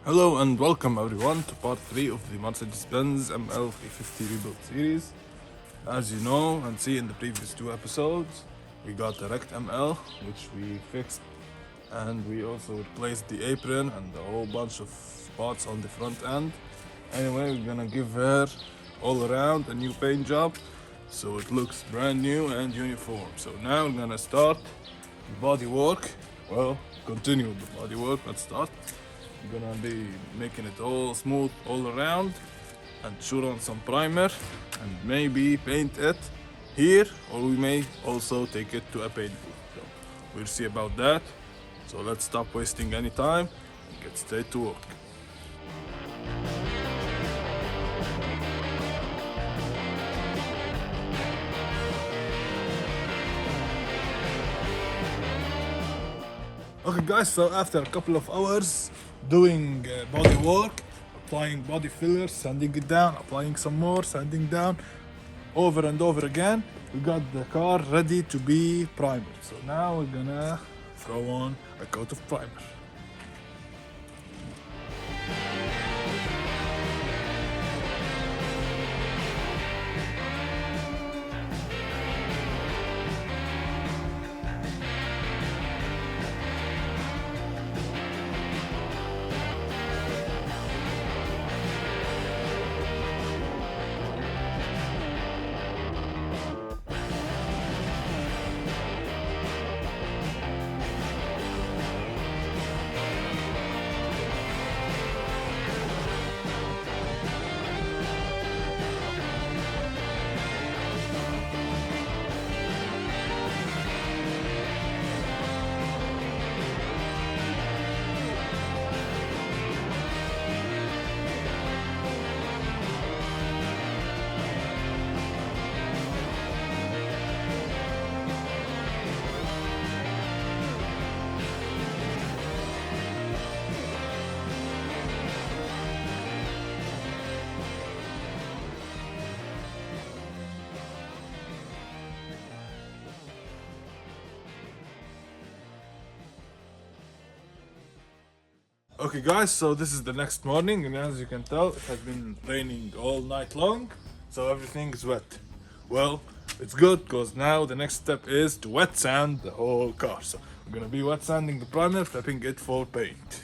Hello and welcome everyone to part 3 of the Mercedes-Benz ML350 rebuild series. As you know and see in the previous two episodes, we got the wrecked ML, which we fixed, and we also replaced the apron and a whole bunch of spots on the front end. Anyway, we're gonna give her all around a new paint job so it looks brand new and uniform. So now we're gonna start the body work. Well, continue with the body work. Let's start. We're gonna be making it all smooth all around and shoot on some primer and maybe paint it here, or we may also take it to a paint booth. So we'll see about that. So let's stop wasting any time and get straight to work. Okay guys, so after a couple of hours doing body work, applying body filler, sanding it down, applying some more, sanding down, over and over again, we got the car ready to be primed. So now we're gonna throw on a coat of primer. Okay guys, so this is the next morning, and as you can tell, it has been raining all night long, so everything is wet. Well, it's good because now the next step is to wet sand the whole car. So we're gonna be wet sanding the primer, prepping it for paint.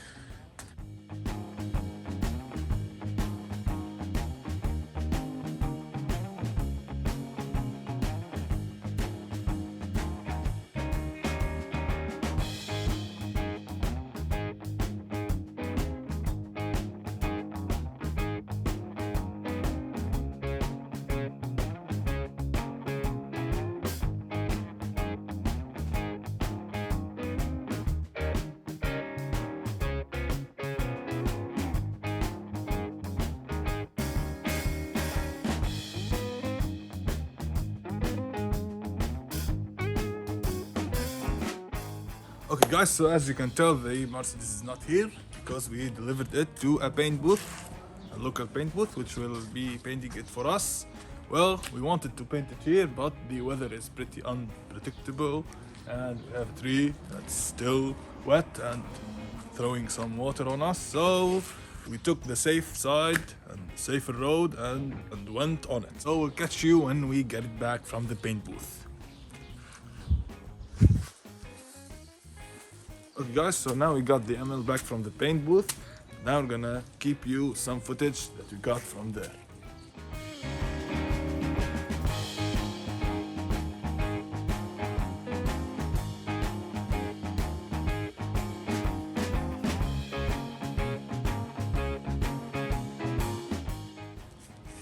Okay guys, so as you can tell, the Mercedes is not here because we delivered it to a paint booth, a local paint booth, which will be painting it for us. Well, we wanted to paint it here, but the weather is pretty unpredictable and we have a tree that's still wet and throwing some water on us. So we took the safe side and safer road and went on it. So we'll catch you when we get it back from the paint booth. Okay guys, so now we got the ML back from the paint booth. Now we're gonna keep you some footage that we got from there.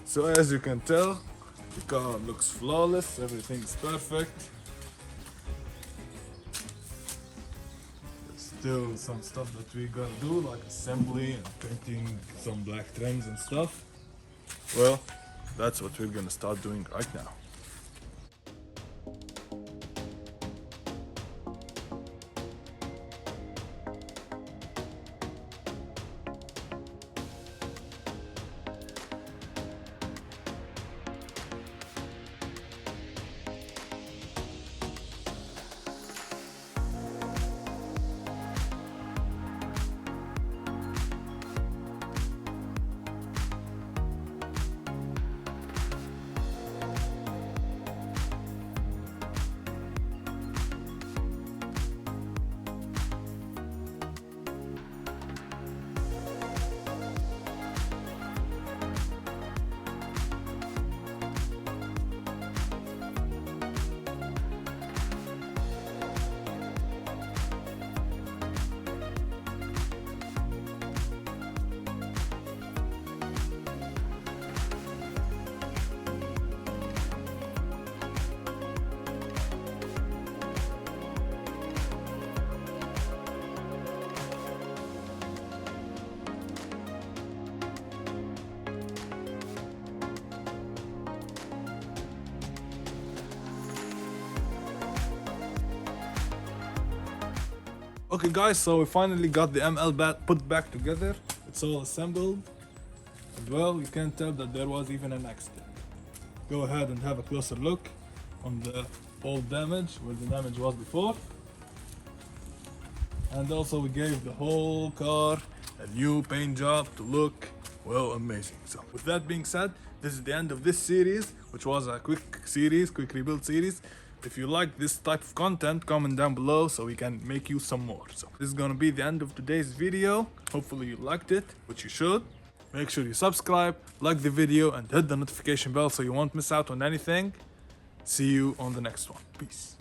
So as you can tell, the car looks flawless, everything's perfect. Still some stuff that we gotta do, like assembly and painting some black trims and stuff. Well, that's what we're gonna start doing right now. Okay guys, so we finally got the ML put back together. It's all assembled. And well, you can tell that there was even an accident. Go ahead and have a closer look on the old damage, where the damage was before. And also we gave the whole car a new paint job to look, well, amazing. So with that being said, this is the end of this series, which was a quick rebuild series. If you like this type of content, comment down below so we can make you some more. So this is gonna be the end of today's video. Hopefully you liked it, which you should. Make sure you subscribe, like the video, and hit the notification bell so you won't miss out on anything. See you on the next one. Peace.